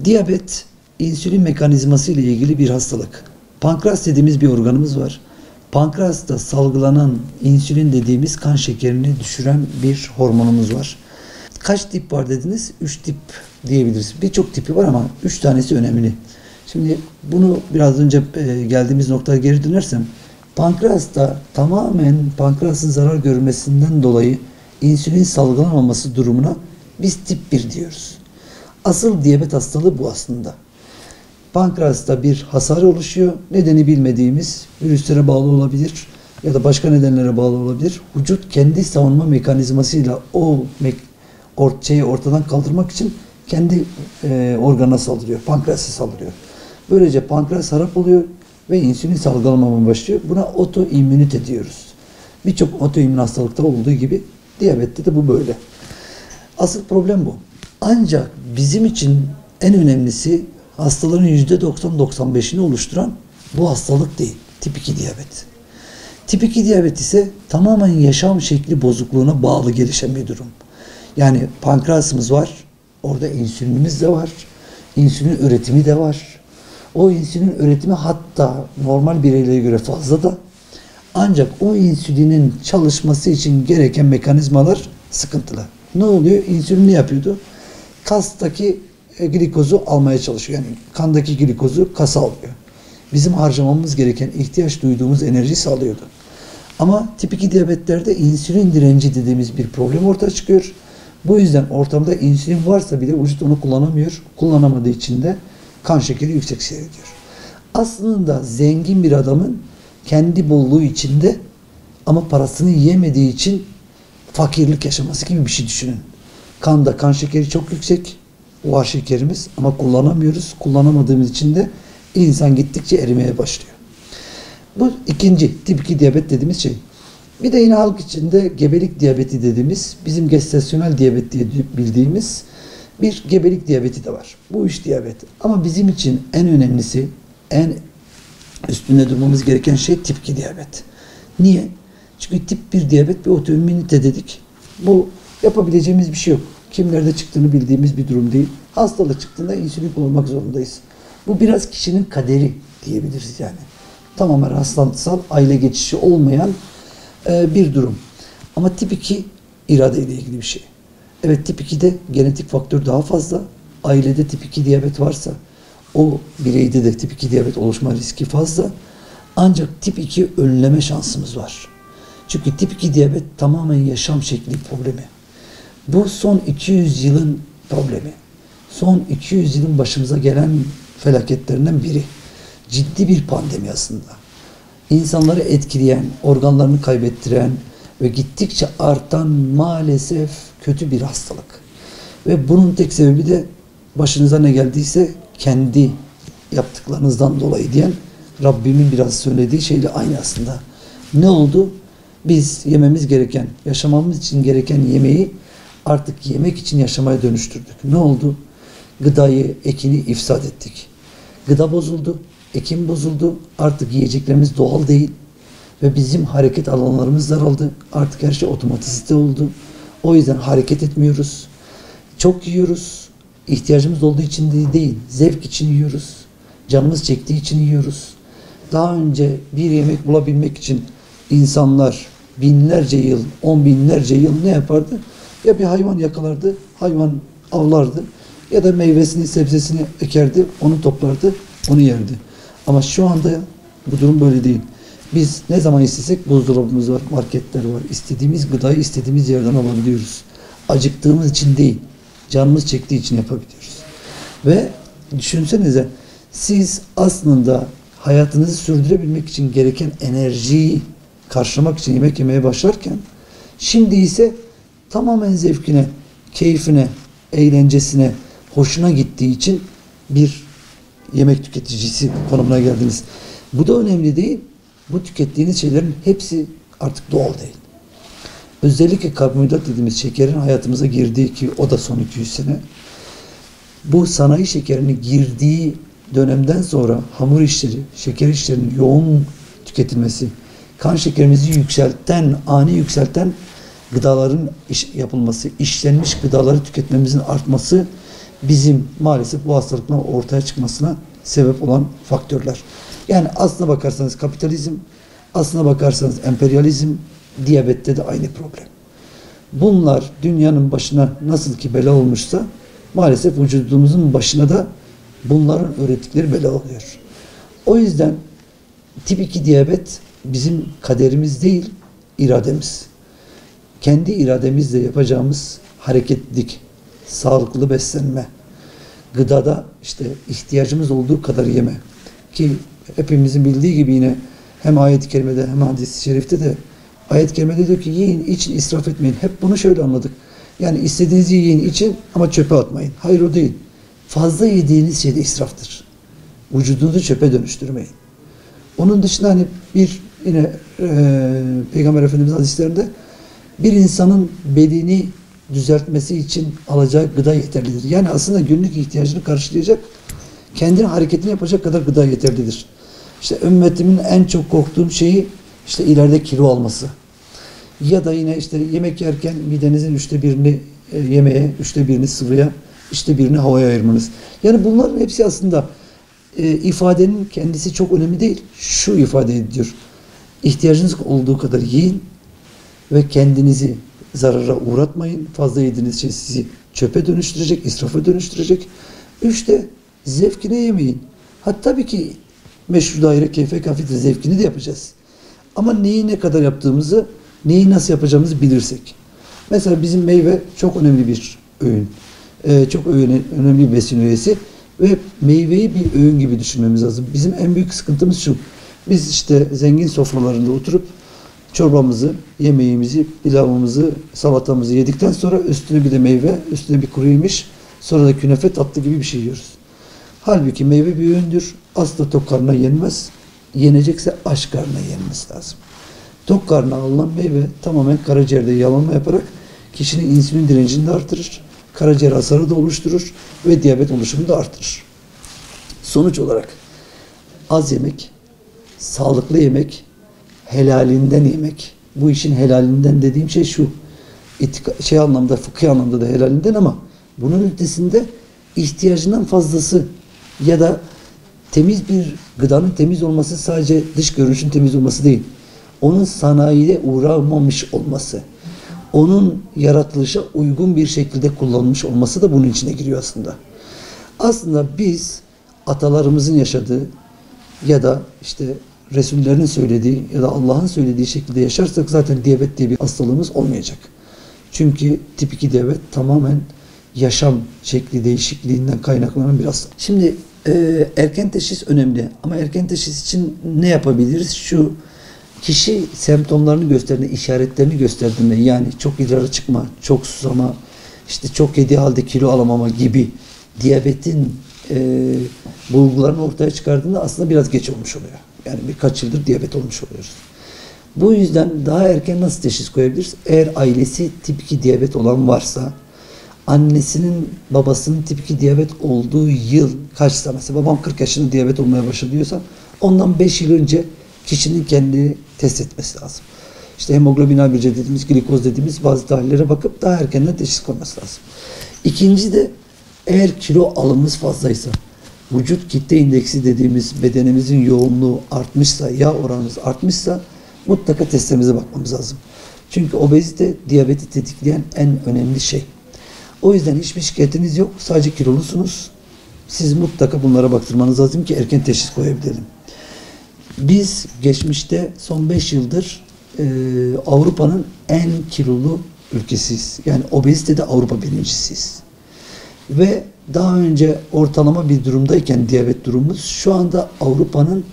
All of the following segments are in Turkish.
Diyabet, insülin mekanizması ile ilgili bir hastalık. Pankreas dediğimiz bir organımız var. Pankreasta salgılanan insülin dediğimiz kan şekerini düşüren bir hormonumuz var. Kaç tip var dediniz? 3 tip diyebiliriz. Birçok tipi var ama 3 tanesi önemli. Şimdi bunu biraz önce geldiğimiz noktaya geri dönersem, pankreasta tamamen pankreasın zarar görmesinden dolayı insülin salgılanmaması durumuna biz tip 1 diyoruz. Asıl diyabet hastalığı bu aslında. Pankreasta bir hasar oluşuyor. Nedeni bilmediğimiz virüslere bağlı olabilir ya da başka nedenlere bağlı olabilir. Vücut kendi savunma mekanizmasıyla o şeyi ortadan kaldırmak için kendi organa saldırıyor. Pankreasa saldırıyor. Böylece pankreas harap oluyor ve insülin salgılamamaya başlıyor. Buna otoimmünite diyoruz. Birçok otoimmün hastalıkta olduğu gibi diyabette de bu böyle. Asıl problem bu. Ancak bizim için en önemlisi hastaların %90-95'ini oluşturan bu hastalık değil. Tip 2 diyabet. Tip 2 diyabet ise tamamen yaşam şekli bozukluğuna bağlı gelişen bir durum. Yani pankreasımız var, orada insülinimiz de var, insülin üretimi de var. O insülin üretimi hatta normal bireylere göre fazla da, ancak o insülinin çalışması için gereken mekanizmalar sıkıntılı. Ne oluyor? İnsülin ne yapıyordu? Kastaki glikozu almaya çalışıyor. Yani kandaki glikozu kasa alıyor. Bizim harcamamız gereken, ihtiyaç duyduğumuz enerjiyi sağlıyordu. Ama tip 2 diyabetlerde insülin direnci dediğimiz bir problem ortaya çıkıyor. Bu yüzden ortamda insülin varsa bile vücut onu kullanamıyor. Kullanamadığı için de kan şekeri yüksek seyrediyor. Aslında zengin bir adamın kendi bolluğu içinde ama parasını yiyemediği için fakirlik yaşaması gibi bir şey düşünün. Kanda kan şekeri çok yüksek. OH şekerimiz ama kullanamıyoruz. Kullanamadığımız için de insan gittikçe erimeye başlıyor. Bu ikinci tip 2 diyabet dediğimiz şey. Bir de yine halk içinde gebelik diyabeti dediğimiz, bizim gestasyonel diyabet diye bildiğimiz bir gebelik diyabeti de var. Bu 3 diyabet. Ama bizim için en önemlisi, en üstünde durmamız gereken şey tip 2 diyabet. Niye? Çünkü tip 1 diyabet bir otoimmünite dedik. Bu yapabileceğimiz bir şey yok. Kimlerde çıktığını bildiğimiz bir durum değil. Hastalık çıktığında insülin kullanmak zorundayız. Bu biraz kişinin kaderi diyebiliriz yani. Tamamen rastlantısal, aile geçişi olmayan bir durum. Ama tip 2 irade ile ilgili bir şey. Evet, tip 2'de genetik faktör daha fazla. Ailede tip 2 diyabet varsa o bireyde de tip 2 diyabet oluşma riski fazla. Ancak tip 2 önleme şansımız var. Çünkü tip 2 diyabet tamamen yaşam şekli problemi. Bu son 200 yılın problemi. Son 200 yılın başımıza gelen felaketlerinden biri. Ciddi bir pandemi aslında. İnsanları etkileyen, organlarını kaybettiren ve gittikçe artan maalesef kötü bir hastalık. Ve bunun tek sebebi de başınıza ne geldiyse kendi yaptıklarınızdan dolayı diyen Rabbimin biraz söylediği şeyle aynı aslında. Ne oldu? Biz yememiz gereken, yaşamamız için gereken yemeği artık yemek için yaşamaya dönüştürdük. Ne oldu? Gıdayı, ekini ifsad ettik. Gıda bozuldu, ekin bozuldu. Artık yiyeceklerimiz doğal değil. Ve bizim hareket alanlarımız daraldı. Artık her şey otomatizite oldu. O yüzden hareket etmiyoruz. Çok yiyoruz. İhtiyacımız olduğu için değil, zevk için yiyoruz. Canımız çektiği için yiyoruz. Daha önce bir yemek bulabilmek için insanlar binlerce yıl, 10 binlerce yıl ne yapardı? Ya bir hayvan yakalardı, hayvan avlardı ya da meyvesini, sebzesini ekerdi, onu toplardı, onu yerdi. Ama şu anda bu durum böyle değil. Biz ne zaman istesek buzdolabımız var, marketler var. İstediğimiz gıdayı istediğimiz yerden alabiliyoruz. Acıktığımız için değil, canımız çektiği için yapabiliyoruz. Ve düşünsenize, siz aslında hayatınızı sürdürebilmek için gereken enerjiyi karşılamak için yemek yemeye başlarken, şimdi ise tamamen zevkine, keyfine, eğlencesine, hoşuna gittiği için bir yemek tüketicisi konumuna geldiniz. Bu da önemli değil. Bu tükettiğiniz şeylerin hepsi artık doğal değil. Özellikle karbonhidrat dediğimiz şekerin hayatımıza girdiği, ki o da son 200 sene. Bu sanayi şekerinin girdiği dönemden sonra hamur işleri, şeker işlerinin yoğun tüketilmesi, kan şekerimizi yükselten, ani yükselten gıdaların yapılması, işlenmiş gıdaları tüketmemizin artması bizim maalesef bu hastalıkların ortaya çıkmasına sebep olan faktörler. Yani aslına bakarsanız kapitalizm, aslına bakarsanız emperyalizm, diyabette de aynı problem. Bunlar dünyanın başına nasıl ki bela olmuşsa maalesef vücudumuzun başına da bunların öğrettikleri bela oluyor. O yüzden tip 2 diyabet bizim kaderimiz değil, irademiz. Kendi irademizle yapacağımız hareketlilik, sağlıklı beslenme, gıdada işte ihtiyacımız olduğu kadar yeme. Ki hepimizin bildiği gibi yine hem ayet-i kerimede hem hadis-i şerifte de ayet-i kerimede diyor ki yiyin, için, israf etmeyin. Hep bunu şöyle anladık. Yani istediğinizi yiyin, için ama çöpe atmayın. Hayır, o değil. Fazla yediğiniz şey de israftır. Vücudunuzu çöpe dönüştürmeyin. Onun dışında hani bir yine Peygamber Efendimiz hadislerinde bir insanın bedeni düzeltmesi için alacağı gıda yeterlidir. Yani aslında günlük ihtiyacını karşılayacak, kendine hareketini yapacak kadar gıda yeterlidir. İşte ümmetimin en çok korktuğum şeyi işte ileride kilo alması. Ya da yine işte yemek yerken midenizin 1/3'ünü yemeğe, 1/3'ünü sıvıya, 1/3'ünü havaya ayırmanız. Yani bunların hepsi aslında ifadenin kendisi çok önemli değil. Şu ifade ediyor. İhtiyacınız olduğu kadar yiyin ve kendinizi zarara uğratmayın. Fazla yediğiniz şey sizi çöpe dönüştürecek, israfa dönüştürecek. 3 de zevkine yemeyin. Hatta tabii ki meşru daire keyfe kafidir, zevkini de yapacağız. Ama neyi ne kadar yaptığımızı, neyi nasıl yapacağımızı bilirsek. Mesela bizim meyve çok önemli bir öğün. Çok önemli bir besin öğesi. Ve meyveyi bir öğün gibi düşünmemiz lazım. Bizim en büyük sıkıntımız şu. Biz işte zengin sofralarında oturup çorbamızı, yemeğimizi, pilavımızı, salatamızı yedikten sonra üstüne bir de meyve, üstüne bir kuru yemiş, sonra da künefe, tatlı gibi bir şey yiyoruz. Halbuki meyve bir öğündür. Asla tok karnına yenmez. Yenecekse aç karnına yenmesi lazım. Tok karnına alınan meyve tamamen karaciğerde yağlanma yaparak kişinin insülin direncini de artırır. Karaciğer hasarı da oluşturur ve diyabet oluşumunu da artırır. Sonuç olarak az yemek, sağlıklı yemek, helalinden yemek. Bu işin helalinden dediğim şey şu. Anlamda, fıkhi anlamda da helalinden ama bunun ötesinde ihtiyacından fazlası ya da temiz bir gıdanın temiz olması sadece dış görünüşün temiz olması değil. Onun sanayide uğramamış olması. Onun yaratılışa uygun bir şekilde kullanılmış olması da bunun içine giriyor aslında. Aslında biz atalarımızın yaşadığı ya da işte Resullerin söylediği ya da Allah'ın söylediği şekilde yaşarsak zaten diyabet diye bir hastalığımız olmayacak. Çünkü tip 2 diyabet tamamen yaşam şekli değişikliğinden kaynaklanan bir hastalık. Şimdi erken teşhis önemli ama erken teşhis için ne yapabiliriz? Şu kişi semptomlarını gösterdiğinde, işaretlerini gösterdiğinde yani çok idrara çıkma, çok susama, işte çok yediği halde kilo alamama gibi diyabetin bulgularını ortaya çıkardığında aslında biraz geç olmuş oluyor. Yani birkaç yıldır diyabet olmuş oluyoruz. Bu yüzden daha erken nasıl teşhis koyabiliriz? Eğer ailesi tip 2 diyabet olan varsa, annesinin, babasının tip 2 diyabet olduğu yıl kaçsa, mesela babam 40 yaşında diyabet olmaya başladı diyorsa, ondan 5 yıl önce kişinin kendini test etmesi lazım. İşte hemoglobin A1C dediğimiz, glikoz dediğimiz bazı tahlillere bakıp daha erkenden teşhis koyması lazım. İkinci de eğer kilo alımımız fazlaysa, vücut kitle indeksi dediğimiz bedenimizin yoğunluğu artmışsa, yağ oranımız artmışsa mutlaka testlerimize bakmamız lazım. Çünkü obezite diyabeti tetikleyen en önemli şey. O yüzden hiçbir şikayetiniz yok. Sadece kilolusunuz. Siz mutlaka bunlara baktırmanız lazım ki erken teşhis koyabilelim. Biz geçmişte son 5 yıldır Avrupa'nın en kilolu ülkesiyiz. Yani obezitede Avrupa birincisiyiz. Ve daha önce ortalama bir durumdayken diyabet durumumuz şu anda Avrupa'nın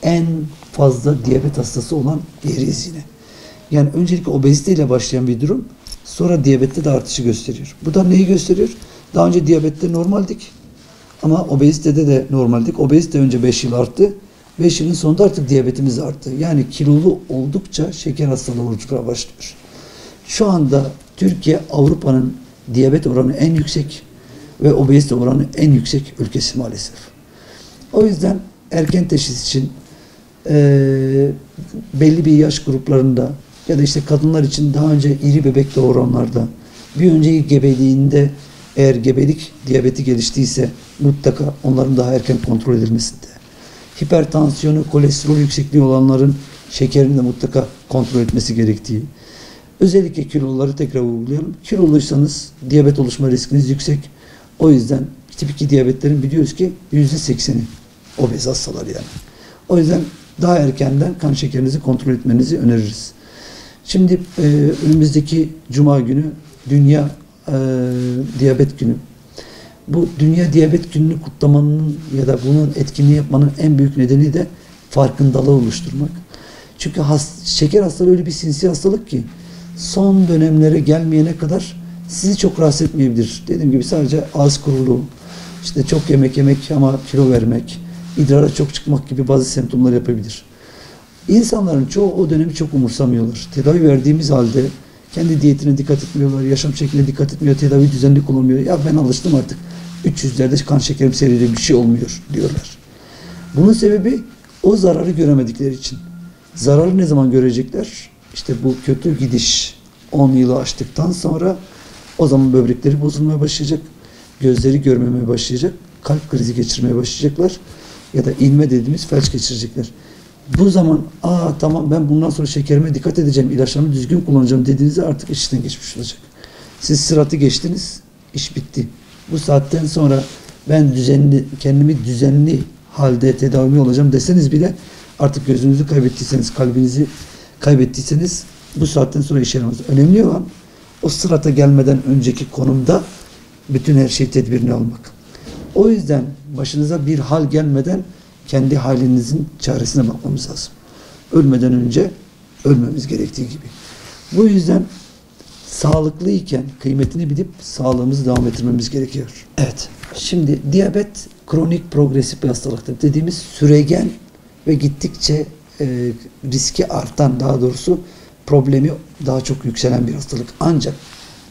en fazla diyabet hastası olan yeriyiz yine. Yani öncelikle obeziteyle başlayan bir durum sonra diyabette de artışı gösteriyor. Bu da neyi gösteriyor? Daha önce diyabette normaldik ama obezitede de normaldik. Obezite önce 5 yıl arttı. 5 yılın sonunda artık diyabetimiz arttı. Yani kilolu oldukça şeker hastalığı oluşmaya başlıyor. Şu anda Türkiye Avrupa'nın diyabet oranı en yüksek ve obezite oranı en yüksek ülkesi maalesef. O yüzden erken teşhis için belli bir yaş gruplarında ya da işte kadınlar için daha önce iri bebek doğuranlarda, bir önceki gebeliğinde Eğer gebelik diyabeti geliştiyse mutlaka onların daha erken kontrol edilmesinde. Hipertansiyonu, kolesterol yüksekliği olanların şekerini de mutlaka kontrol etmesi gerektiği. Özellikle kiloları tekrar vurgulayalım. Kiloluysanız diyabet oluşma riskiniz yüksek. O yüzden tip 2 diyabetlerin biliyoruz ki %80'i obez hastalar yani. O yüzden daha erkenden kan şekerinizi kontrol etmenizi öneririz. Şimdi önümüzdeki Cuma günü Dünya Diyabet Günü. Bu Dünya Diyabet Günü'nü kutlamanın ya da bunun etkinliği yapmanın en büyük nedeni de farkındalığı oluşturmak. Çünkü şeker hastalığı öyle bir sinsi hastalık ki son dönemlere gelmeyene kadar sizi çok rahatsız etmeyebilir. Dediğim gibi sadece ağız kuruluğu, işte çok yemek yemek ama kilo vermek, idrara çok çıkmak gibi bazı semptomlar yapabilir. İnsanların çoğu o dönemi çok umursamıyorlar. Tedavi verdiğimiz halde kendi diyetine dikkat etmiyorlar, yaşam şekline dikkat etmiyor, tedavi düzenli kullanmıyor. Ya ben alıştım artık 300'lerde kan şekerim seyrediyor, bir şey olmuyor diyorlar. Bunun sebebi o zararı göremedikleri için. Zararı ne zaman görecekler? İşte bu kötü gidiş 10 yılı aştıktan sonra o zaman böbrekleri bozulmaya başlayacak, gözleri görmemeye başlayacak, kalp krizi geçirmeye başlayacaklar ya da inme dediğimiz felç geçirecekler. Bu zaman tamam ben bundan sonra şekerime dikkat edeceğim, ilaçlarımı düzgün kullanacağım dediğinizde artık işten geçmiş olacak. Siz sıratı geçtiniz, iş bitti. Bu saatten sonra ben kendimi düzenli halde tedavi olacağım deseniz bile artık gözünüzü kaybettiyseniz, kalbinizi kaybettiyseniz bu saatten sonra işe yaramaz. Önemli olan o sırata gelmeden önceki konumda bütün her şey tedbirini almak. O yüzden başınıza bir hal gelmeden kendi halinizin çaresine bakmamız lazım. Ölmeden önce ölmemiz gerektiği gibi. Bu yüzden sağlıklıyken kıymetini bilip sağlığımızı devam ettirmemiz gerekiyor. Evet. Şimdi diyabet kronik progresif bir hastalıktır. Dediğimiz süregen ve gittikçe riski artan, daha doğrusu problemi daha çok yükselen bir hastalık. Ancak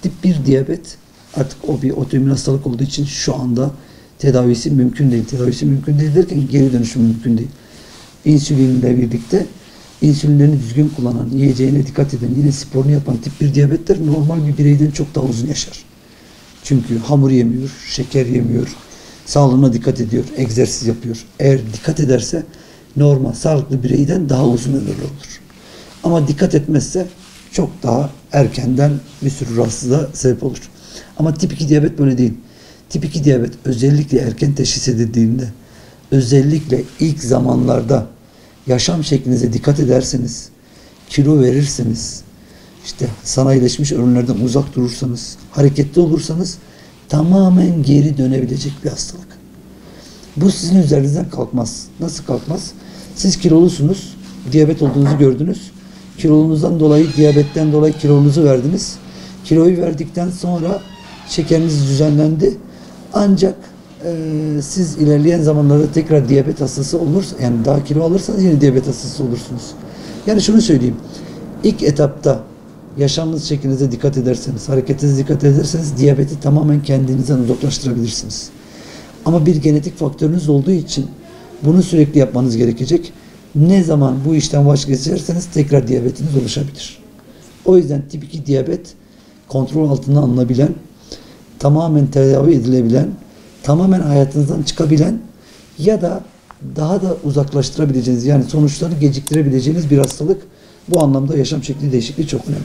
tip 1 diyabet artık o bir otoimmün hastalık olduğu için şu anda tedavisi mümkün değil. Tedavisi mümkün değil derken geri dönüşüm mümkün değil. İnsülinle birlikte insülinlerini düzgün kullanan, yiyeceğine dikkat eden, yine sporunu yapan tip 1 diyabetler normal bir bireyden çok daha uzun yaşar. Çünkü hamur yemiyor, şeker yemiyor, sağlığına dikkat ediyor, egzersiz yapıyor. Eğer dikkat ederse normal, sağlıklı bireyden daha uzun ömürlü olur. Ama dikkat etmezse çok daha erkenden bir sürü rahatsızlığa sebep olur. Ama tip 2 diyabet böyle değil. Tip 2 diyabet özellikle erken teşhis edildiğinde, özellikle ilk zamanlarda yaşam şeklinize dikkat ederseniz, kilo verirseniz, işte sanayileşmiş ürünlerden uzak durursanız, hareketli olursanız tamamen geri dönebilecek bir hastalık. Bu sizin üzerinizden kalkmaz. Nasıl kalkmaz? Siz kilolusunuz, diyabet olduğunuzu gördünüz. Kilolunuzdan dolayı, diyabetten dolayı kilonuzu verdiniz. Kiloyu verdikten sonra şekeriniz düzenlendi. Ancak siz ilerleyen zamanlarda tekrar diyabet hastası olursa, yani daha kilo alırsanız yine diyabet hastası olursunuz. Yani şunu söyleyeyim. İlk etapta yaşamınız şeklinize dikkat ederseniz, hareketinize dikkat ederseniz diyabeti tamamen kendinizden uzaklaştırabilirsiniz. Ama bir genetik faktörünüz olduğu için bunu sürekli yapmanız gerekecek. Ne zaman bu işten vazgeçerseniz tekrar diyabetiniz oluşabilir. O yüzden tip 2 diyabet kontrol altına alınabilen, tamamen tedavi edilebilen, tamamen hayatınızdan çıkabilen ya da daha da uzaklaştırabileceğiniz, yani sonuçlarını geciktirebileceğiniz bir hastalık. Bu anlamda yaşam şekli değişikliği çok önemli.